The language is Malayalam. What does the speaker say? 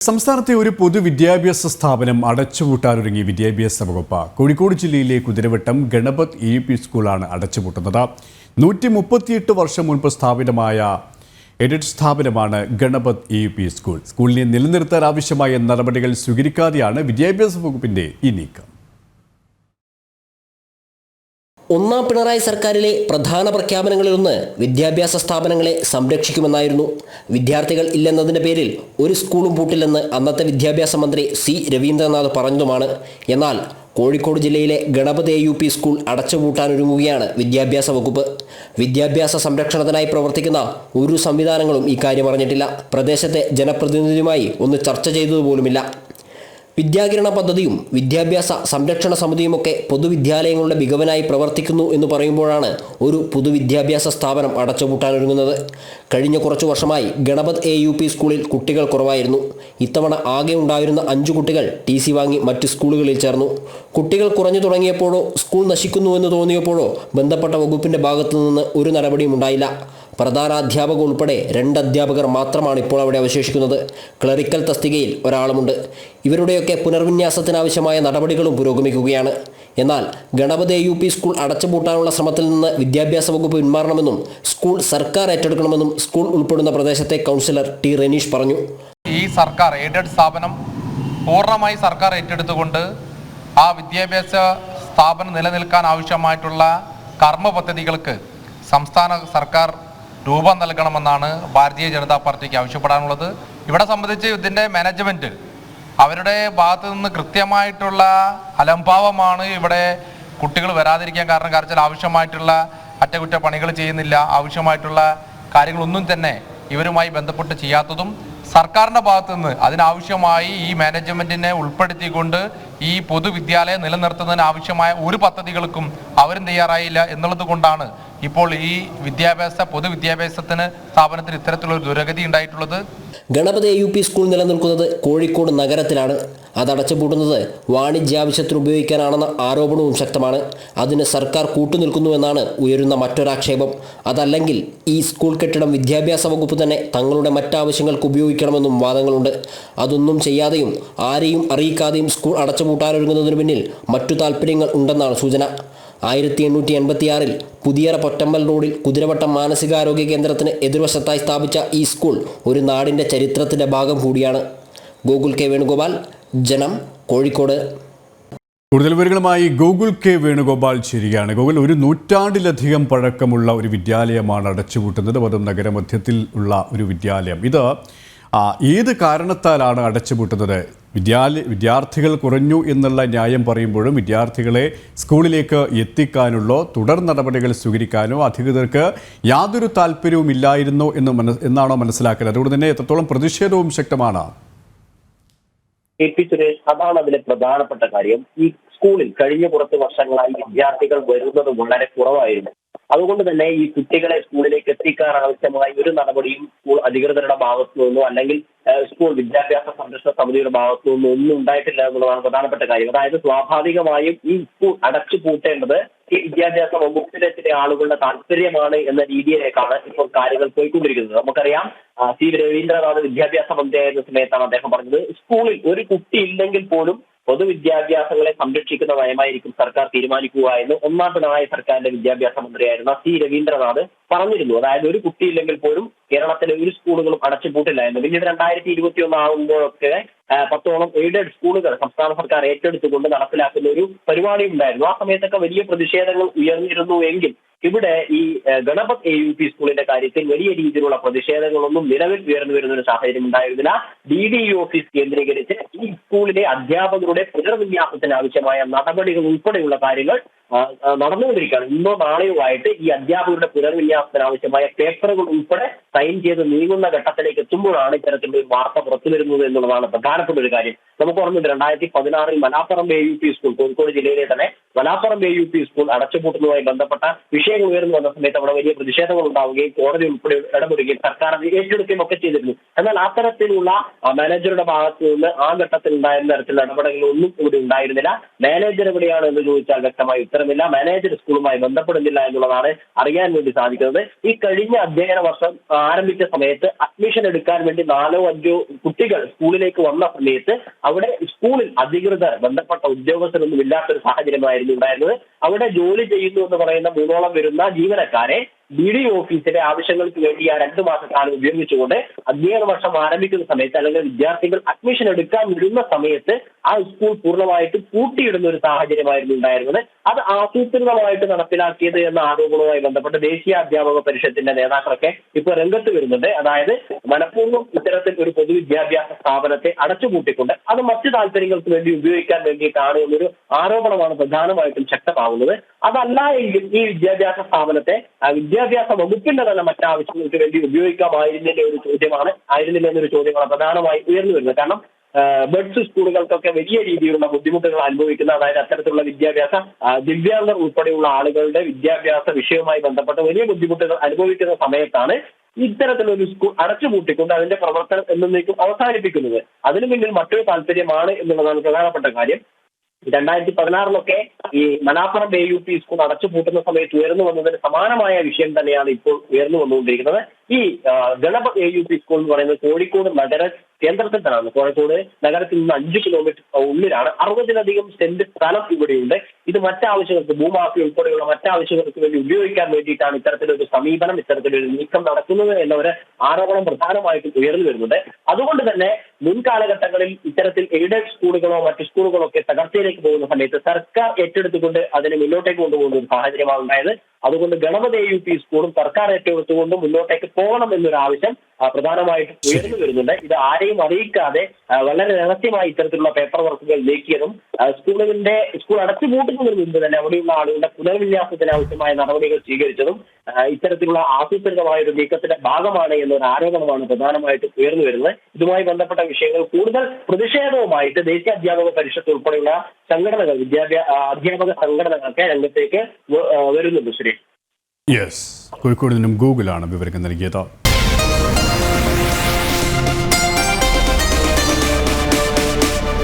സംസ്ഥാനത്തെ ഒരു പൊതുവിദ്യാഭ്യാസ സ്ഥാപനം അടച്ചുപൂട്ടാനൊരുങ്ങി വിദ്യാഭ്യാസ വകുപ്പ്. കോഴിക്കോട് ജില്ലയിലെ കുതിരവട്ടം ഗണപത് EUP സ്കൂളാണ് അടച്ചുപൂട്ടുന്നത്. 138 വർഷം മുൻപ് സ്ഥാപിതമായ എയ്ഡഡ് സ്ഥാപനമാണ് ഗണപത് EUP സ്കൂൾ. സ്കൂളിനെ നിലനിർത്താൻ ആവശ്യമായ നടപടികൾ സ്വീകരിക്കാതെയാണ് വിദ്യാഭ്യാസ വകുപ്പിന്റെ ഈ നീക്കം. ഒന്നാം പിണറായി സർക്കാരിലെ പ്രധാന പ്രഖ്യാപനങ്ങളിലൊന്ന് വിദ്യാഭ്യാസ സ്ഥാപനങ്ങളെ സംരക്ഷിക്കുമെന്നായിരുന്നു. വിദ്യാർത്ഥികൾ ഇല്ലെന്നതിൻ്റെ പേരിൽ ഒരു സ്കൂളും പൂട്ടില്ലെന്ന് അന്നത്തെ വിദ്യാഭ്യാസ മന്ത്രി C. രവീന്ദ്രനാഥ് പറഞ്ഞതുമാണ്. എന്നാൽ കോഴിക്കോട് ജില്ലയിലെ ഗണപത് EUP സ്കൂൾ അടച്ചുപൂട്ടാനൊരുങ്ങുകയാണ് വിദ്യാഭ്യാസ വകുപ്പ്. വിദ്യാഭ്യാസ സംരക്ഷണത്തിനായി പ്രവർത്തിക്കുന്ന ഒരു സംവിധാനങ്ങളും ഇക്കാര്യം അറിഞ്ഞിട്ടില്ല. പ്രദേശത്തെ ജനപ്രതിനിധിയുമായി ഒന്ന് ചർച്ച ചെയ്തതുപോലുമില്ല. വിദ്യാകിരണ പദ്ധതിയും വിദ്യാഭ്യാസ സംരക്ഷണ സമിതിയുമൊക്കെ പൊതുവിദ്യാലയങ്ങളുടെ മികവിനായി പ്രവർത്തിക്കുന്നു എന്ന് പറയുമ്പോഴാണ് ഒരു പൊതുവിദ്യാഭ്യാസ സ്ഥാപനം അടച്ചുപൂട്ടാനൊരുങ്ങുന്നത്. കഴിഞ്ഞ കുറച്ചു വർഷമായി ഗണപത് EUP സ്കൂളിൽ കുട്ടികൾ കുറവായിരുന്നു. ഇത്തവണ ആകെ ഉണ്ടായിരുന്ന 5 കുട്ടികൾ TC വാങ്ങി മറ്റ് സ്കൂളുകളിൽ ചേർന്നു. കുട്ടികൾ കുറഞ്ഞു തുടങ്ങിയപ്പോഴോ സ്കൂൾ നശിക്കുന്നുവെന്ന് തോന്നിയപ്പോഴോ ബന്ധപ്പെട്ട വകുപ്പിൻ്റെ ഭാഗത്തു നിന്ന് ഒരു നടപടിയും ഉണ്ടായില്ല. പ്രധാന അധ്യാപകർ ഉൾപ്പെടെ 2 അധ്യാപകർ മാത്രമാണ് ഇപ്പോൾ അവിടെ അവശേഷിക്കുന്നത്. ക്ലറിക്കൽ തസ്തികയിൽ ഒരാളുമുണ്ട്. ഇവരുടെയൊക്കെ പുനർവിന്യാസത്തിനാവശ്യമായ നടപടികളും പുരോഗമിക്കുകയാണ്. എന്നാൽ ഗണപത് EUP സ്കൂൾ അടച്ചുപൂട്ടാനുള്ള ശ്രമത്തിൽ നിന്ന് വിദ്യാഭ്യാസ വകുപ്പ് പിന്മാറണമെന്നും സ്കൂൾ സർക്കാർ ഏറ്റെടുക്കണമെന്നും സ്കൂൾ ഉൾപ്പെടുന്ന പ്രദേശത്തെ കൗൺസിലർ T. റെനീഷ് പറഞ്ഞു. ഈ സർക്കാർ എയ്ഡഡ് സ്ഥാപനം പൂർണ്ണമായി സർക്കാർ ഏറ്റെടുത്തുകൊണ്ട് ആ വിദ്യാഭ്യാസ സ്ഥാപനം നിലനിൽക്കാൻ ആവശ്യമായിട്ടുള്ള കർമ്മ പദ്ധതികൾക്ക് സംസ്ഥാന സർക്കാർ രൂപം നൽകണമെന്നാണ് ഭാരതീയ ജനതാ പാർട്ടിക്ക് ആവശ്യപ്പെടാനുള്ളത്. ഇവിടെ സംബന്ധിച്ച് ഇതിൻ്റെ മാനേജ്മെൻറ്റ് അവരുടെ ഭാഗത്തു നിന്ന് കൃത്യമായിട്ടുള്ള അലംഭാവമാണ് ഇവിടെ കുട്ടികൾ വരാതിരിക്കാൻ കാരണം. കാരണം ആവശ്യമായിട്ടുള്ള അറ്റകുറ്റപ്പണികൾ ചെയ്യുന്നില്ല, ആവശ്യമായിട്ടുള്ള കാര്യങ്ങളൊന്നും തന്നെ ഇവരുമായി ബന്ധപ്പെട്ട് ചെയ്യാത്തതും സർക്കാരിൻ്റെ ഭാഗത്തു നിന്ന് അതിനാവശ്യമായി ഈ മാനേജ്മെൻറ്റിനെ ഉൾപ്പെടുത്തിക്കൊണ്ട് ഈ പൊതുവിദ്യാലയം നിലനിർത്തുന്നതിന് ആവശ്യമായ ഒരു പദ്ധതികൾക്കും അവരും തയ്യാറായില്ല എന്നുള്ളത് കൊണ്ടാണ് ഇപ്പോൾ ഈ പൊതുവിദ്യാഭ്യാസത്തിന് സ്ഥാപനത്തിന് ഇത്തരത്തിലൊരു ദുരഗതി ഉണ്ടായിട്ടുള്ളത്. ഗണപത് EUP സ്കൂൾ നിലനിൽക്കുന്നത് കോഴിക്കോട് നഗരത്തിലാണ്. അത് അടച്ചുപൂട്ടുന്നത് വാണിജ്യാവശ്യത്തിന് ഉപയോഗിക്കാനാണെന്ന ആരോപണവും ശക്തമാണ്. അതിന് സർക്കാർ കൂട്ടുനിൽക്കുന്നുവെന്നാണ് ഉയരുന്ന മറ്റൊരാക്ഷേപം. അതല്ലെങ്കിൽ ഈ സ്കൂൾ കെട്ടിടം വിദ്യാഭ്യാസ വകുപ്പ് തന്നെ തങ്ങളുടെ മറ്റാവശ്യങ്ങൾക്ക് ഉപയോഗിക്കണമെന്നും വാദങ്ങളുണ്ട്. അതൊന്നും ചെയ്യാതെയും ആരെയും അറിയിക്കാതെയും സ്കൂൾ അടച്ചുപൂട്ടാനൊരുങ്ങുന്നതിന് പിന്നിൽ മറ്റു താൽപ്പര്യങ്ങൾ ഉണ്ടെന്നാണ് സൂചന. 1886 പുതിയറ പൊറ്റമ്പൽ റോഡിൽ കുതിരവട്ടം മാനസികാരോഗ്യ കേന്ദ്രത്തിന് എതിർവശത്തായി സ്ഥാപിച്ച ഈ സ്കൂൾ ഒരു നാടിൻ്റെ ചരിത്രത്തിൻ്റെ ഭാഗം കൂടിയാണ്. ഗോകുൽ K. വേണുഗോപാൽ, ജനം, കോഴിക്കോട്. കൂടുതൽ വിവരങ്ങളുമായി ഗോകുൽ K. വേണുഗോപാൽ ചേരുകയാണ്. ഗോകുൽ, ഒരു നൂറ്റാണ്ടിലധികം പഴക്കമുള്ള ഒരു വിദ്യാലയമാണ് അടച്ചുപൂട്ടുന്നത്. അതും നഗരമധ്യത്തിൽ ഉള്ള ഒരു വിദ്യാലയം. ഇത് ഏത് കാരണത്താലാണ് അടച്ചുപൂട്ടുന്നത്? വിദ്യാർത്ഥികൾ കുറഞ്ഞു എന്നുള്ള ന്യായം പറയുമ്പോഴും വിദ്യാർത്ഥികളെ സ്കൂളിലേക്ക് എത്തിക്കാനുള്ള തുടർ നടപടികൾ സ്വീകരിക്കാനോ അധികൃതർക്ക് യാതൊരു താല്പര്യവും ഇല്ലായിരുന്നോ എന്നാണോ മനസ്സിലാക്കുന്നത്? അതുകൊണ്ട് തന്നെ എത്രത്തോളം പ്രതിഷേധവും ശക്തമാണ്? സുരേഷ്, അതാണ് അതിലെ പ്രധാനപ്പെട്ട കാര്യം. ഈ സ്കൂളിൽ കഴിഞ്ഞ കുറച്ച് വർഷങ്ങളായി വിദ്യാർത്ഥികൾ വരുന്നത് വളരെ കുറവായിരുന്നു. അതുകൊണ്ട് തന്നെ ഈ കുട്ടികളെ സ്കൂളിലേക്ക് എത്തിക്കാൻ ആവശ്യമായ ഒരു നടപടിയും സ്കൂൾ അധികൃതരുടെ ഭാഗത്തു നിന്നോ അല്ലെങ്കിൽ സ്കൂൾ വിദ്യാഭ്യാസ സംരക്ഷണ സമിതിയുടെ ഭാഗത്തു നിന്നോ ഒന്നും ഉണ്ടായിട്ടില്ല എന്നുള്ളതാണ് പ്രധാനപ്പെട്ട കാര്യം. അതായത് സ്വാഭാവികമായും ഈ സ്കൂൾ അടച്ചു പൂട്ടേണ്ടത് ഈ വിദ്യാഭ്യാസ വകുപ്പിലെ ചില ആളുകളുടെ താല്പര്യമാണ് എന്ന രീതിയിലേക്കാണ് ഇപ്പോൾ കാര്യങ്ങൾ പോയിക്കൊണ്ടിരിക്കുന്നത്. നമുക്കറിയാം, C. രവീന്ദ്രനാഥ് വിദ്യാഭ്യാസ മന്ത്രിയായിരുന്ന സമയത്താണ് അദ്ദേഹം പറഞ്ഞത്, സ്കൂളിൽ ഒരു കുട്ടി ഇല്ലെങ്കിൽ പോലും പൊതുവിദ്യാഭ്യാസങ്ങളെ സംരക്ഷിക്കുന്ന നയമായിരിക്കും സർക്കാർ തീരുമാനിക്കുക എന്ന് ഒന്നാം പിണറായി സർക്കാരിന്റെ വിദ്യാഭ്യാസ മന്ത്രിയായിരുന്ന C. രവീന്ദ്രനാഥ് പറഞ്ഞിരുന്നു. അതായത് ഒരു കുട്ടിയില്ലെങ്കിൽ പോലും കേരളത്തിലെ ഒരു സ്കൂളുകളും അടച്ചുപൂട്ടില്ല എന്ന്. പിന്നീട് 2021 ആകുമ്പോഴൊക്കെ 10ഓളം എയ്ഡഡ് സ്കൂളുകൾ സംസ്ഥാന സർക്കാർ ഏറ്റെടുത്തുകൊണ്ട് നടപ്പിലാക്കുന്ന ഒരു പരിപാടി ഉണ്ടായിരുന്നു. ആ സമയത്തൊക്കെ വലിയ പ്രതിഷേധങ്ങൾ ഉയർന്നിരുന്നുവെങ്കിൽ ഇവിടെ ഈ ഗണപത് EUP സ്കൂളിന്റെ കാര്യത്തിൽ വലിയ രീതിയിലുള്ള പ്രതിഷേധങ്ങളൊന്നും നിലവിൽ ഉയർന്നു വരുന്ന ഒരു സാഹചര്യം ഉണ്ടായിരുന്നില്ല. DDE ഓഫീസ് കേന്ദ്രീകരിച്ച് ഈ സ്കൂളിലെ അധ്യാപകരുടെ പുനർവിന്യാസത്തിന് ആവശ്യമായ നടപടികൾ ഉൾപ്പെടെയുള്ള കാര്യങ്ങൾ നടന്നുകൊണ്ടിരിക്കുകയാണ്. ഇന്നോ നാളെയോ ആയിട്ട് ഈ അധ്യാപകരുടെ പുനർവിന്യാസത്തിന് ആവശ്യമായ പേപ്പറുകൾ ഉൾപ്പെടെ സൈൻ ചെയ്ത് നീങ്ങുന്ന ഘട്ടത്തിലേക്ക് എത്തുമ്പോഴാണ് ഇത്തരത്തിലുള്ള ഒരു വാർത്ത പുറത്തു വരുന്നത് എന്നുള്ളതാണ് പ്രധാനപ്പെട്ട ഒരു കാര്യം. നമുക്ക് ഓർമ്മയുണ്ട് 2016 മലാപ്പറമ്പ് AUP സ്കൂൾ, കോഴിക്കോട് ജില്ലയിലെ തന്നെ മലാപ്പറമ്പ് AUP സ്കൂൾ അടച്ചുപൂട്ടുന്നതുമായി ബന്ധപ്പെട്ട വിഷയങ്ങൾ ഉയർന്നു വന്ന സമയത്ത് അവിടെ വലിയ പ്രതിഷേധങ്ങൾ ഉണ്ടാവുകയും കോടതി ഉൾപ്പെടെ ഇടപെടുകയും സർക്കാർ അത് ഏറ്റെടുക്കുകയും ഒക്കെ ചെയ്തിരുന്നു. എന്നാൽ അത്തരത്തിലുള്ള മാനേജറുടെ ഭാഗത്തു നിന്ന് ആ ഘട്ടത്തിൽ ഉണ്ടായിരുന്ന തരത്തിലുള്ള ഇടപെടലുകളൊന്നും ഇവിടെ ഉണ്ടായിരുന്നില്ല. മാനേജർ എവിടെയാണ് എന്ന് ചോദിച്ചാൽ വ്യക്തമായി ഉത്തരമില്ല. മാനേജർ സ്കൂളുമായി ബന്ധപ്പെടുന്നില്ല എന്നുള്ളതാണ് അറിയാൻ വേണ്ടി സാധിക്കുന്നത്. ഈ കഴിഞ്ഞ അധ്യയന വർഷം ആരംഭിച്ച സമയത്ത് അഡ്മിഷൻ എടുക്കാൻ വേണ്ടി 4-5 കുട്ടികൾ സ്കൂളിലേക്ക് വന്ന സമയത്ത് അവിടെ സ്കൂളിൽ അധികൃതർ, ബന്ധപ്പെട്ട ഉദ്യോഗസ്ഥരൊന്നും ഇല്ലാത്തൊരു സാഹചര്യമായിരുന്നു ഉണ്ടായിരുന്നത്. അവിടെ ജോലി ചെയ്യുന്നു എന്ന് പറയുന്ന 3ഓളം വരുന്ന ജീവനക്കാരെ BDO ഓഫീസിലെ ആവശ്യങ്ങൾക്ക് വേണ്ടി ആ 2 മാസക്കാലം ഉപയോഗിച്ചുകൊണ്ട് അധ്യയന വർഷം ആരംഭിക്കുന്ന സമയത്ത് അല്ലെങ്കിൽ വിദ്യാർത്ഥികൾ അഡ്മിഷൻ എടുക്കാൻ വരുന്ന സമയത്ത് ആ സ്കൂൾ പൂർണ്ണമായിട്ട് പൂട്ടിയിടുന്ന ഒരു സാഹചര്യമായിരുന്നു ഉണ്ടായിരുന്നത്. അത് ആസൂത്രിതമായിട്ട് നടപ്പിലാക്കിയത് എന്ന ആരോപണവുമായി ബന്ധപ്പെട്ട് ദേശീയ അധ്യാപക പരിഷത്തിന്റെ നേതാക്കളൊക്കെ ഇപ്പോൾ രംഗത്ത് വരുന്നുണ്ട്. അതായത് മനഃപൂർവ്വം ഇത്തരത്തിൽ ഒരു പൊതുവിദ്യാഭ്യാസ സ്ഥാപനത്തെ അടച്ചുപൂട്ടിക്കൊണ്ട് അത് മറ്റു താല്പര്യങ്ങൾക്ക് വേണ്ടി ഉപയോഗിക്കാൻ വേണ്ടിയിട്ടാണ് എന്നൊരു ആരോപണമാണ് പ്രധാനമായിട്ടും ശക്തമാവുന്നത്. അതല്ല എങ്കിൽ ഈ വിദ്യാഭ്യാസ സ്ഥാപനത്തെ വിദ്യാഭ്യാസ വകുപ്പിന്റെ തന്നെ മറ്റാവശ്യങ്ങൾക്ക് വേണ്ടി ഉപയോഗിക്കാമായിരുന്നില്ല എന്നൊരു ചോദ്യമാണ് പ്രധാനമായി ഉയർന്നു വരുന്നത്. കാരണം ബഡ്സ് സ്കൂളുകൾക്കൊക്കെ വലിയ രീതിയിലുള്ള ബുദ്ധിമുട്ടുകൾ അനുഭവിക്കുന്ന, അതായത് അത്തരത്തിലുള്ള ദിവ്യാംഗർ ഉൾപ്പെടെയുള്ള ആളുകളുടെ വിദ്യാഭ്യാസ വിഷയവുമായി ബന്ധപ്പെട്ട് വലിയ ബുദ്ധിമുട്ടുകൾ അനുഭവിക്കുന്ന സമയത്താണ് ഇത്തരത്തിലൊരു സ്കൂൾ അടച്ചുപൂട്ടിക്കൊണ്ട് അതിന്റെ പ്രവർത്തനം എന്നേക്കും അവസാനിപ്പിക്കുന്നത്. അതിനു പിന്നിൽ മറ്റൊരു താല്പര്യമാണ് എന്നുള്ളതാണ് പ്രധാനപ്പെട്ട കാര്യം. 2016 ഈ മലാപ്പറമ്പ് AUP സ്കൂൾ അടച്ചുപൂട്ടുന്ന സമയത്ത് ഉയർന്നു വന്നതിന് സമാനമായ വിഷയം തന്നെയാണ് ഇപ്പോൾ ഉയർന്നു വന്നുകൊണ്ടിരിക്കുന്നത്. ഈ ഗണപത് AUP സ്കൂൾ എന്ന് പറയുന്നത് കോഴിക്കോട് നഗര കേന്ദ്രത്തിൽ തന്നെയാണ്. കോഴിക്കോട് നഗരത്തിൽ നിന്ന് 5 കിലോമീറ്റർ ഉള്ളിലാണ്. 60-ലധികം സെന്റ് സ്ഥലം ഇവിടെയുണ്ട്. ഇത് മറ്റാവശ്യങ്ങൾക്ക്, ഭൂമാഫി ഉൾപ്പെടെയുള്ള മറ്റാവശ്യങ്ങൾക്ക് വേണ്ടി ഉപയോഗിക്കാൻ വേണ്ടിയിട്ടാണ് ഇത്തരത്തിലൊരു സമീപനം, ഇത്തരത്തിലൊരു നീക്കം നടക്കുന്നത് എന്ന ഒരു ആരോപണം പ്രധാനമായിട്ടും ഉയർന്നു വരുന്നുണ്ട്. അതുകൊണ്ട് തന്നെ മുൻകാലഘട്ടങ്ങളിൽ ഇത്തരത്തിൽ എയ്ഡഡ് സ്കൂളുകളോ മറ്റു സ്കൂളുകളോ ഒക്കെ തകർച്ചയിലേക്ക് പോകുന്ന സമയത്ത് സർക്കാർ ഏറ്റെടുത്തുകൊണ്ട് അതിനെ മുന്നോട്ടേക്ക് കൊണ്ടുപോകുന്ന ഒരു സാഹചര്യമാണ് ഉണ്ടായത്. അതുകൊണ്ട് ഗണപത് AUP സ്കൂളും സർക്കാർ ഏറ്റെടുത്തുകൊണ്ട് മുന്നോട്ടേക്ക് പോകണം എന്നൊരു ആവശ്യം പ്രധാനമായിട്ടും ഉയർന്നു വരുന്നുണ്ട്. ഇത് ആരെയും അറിയിക്കാതെ വളരെ രഹസ്യമായി ഇത്തരത്തിലുള്ള പേപ്പർ വർക്കുകൾ നീക്കിയതും സ്കൂൾ അടച്ചുപൂട്ടുന്നതിന് മുമ്പ് തന്നെ അവിടെയുള്ള ആളുകളുടെ പുനർവിന്യാസത്തിന് ആവശ്യമായ നടപടികൾ സ്വീകരിച്ചതും ഇത്തരത്തിലുള്ള ആസൂത്രിതമായ ഒരു നീക്കത്തിന്റെ ഭാഗമാണ് എന്നൊരു ആരോപണമാണ് പ്രധാനമായിട്ടും ഉയർന്നു വരുന്നത്. ഇതുമായി ബന്ധപ്പെട്ട വിഷയങ്ങൾ കൂടുതൽ പ്രതിഷേധവുമായിട്ട് ദേശീയ അധ്യാപക പരിഷത്ത് ഉൾപ്പെടെയുള്ള സംഘടനകൾ, അധ്യാപക സംഘടനകളൊക്കെ രംഗത്തേക്ക് വരുന്നുണ്ട്. ശ്രീ യെസ്, കോഴിക്കോട് നിന്നും ഗൂഗിളാണ് വിവരങ്ങൾ നൽകിയത്.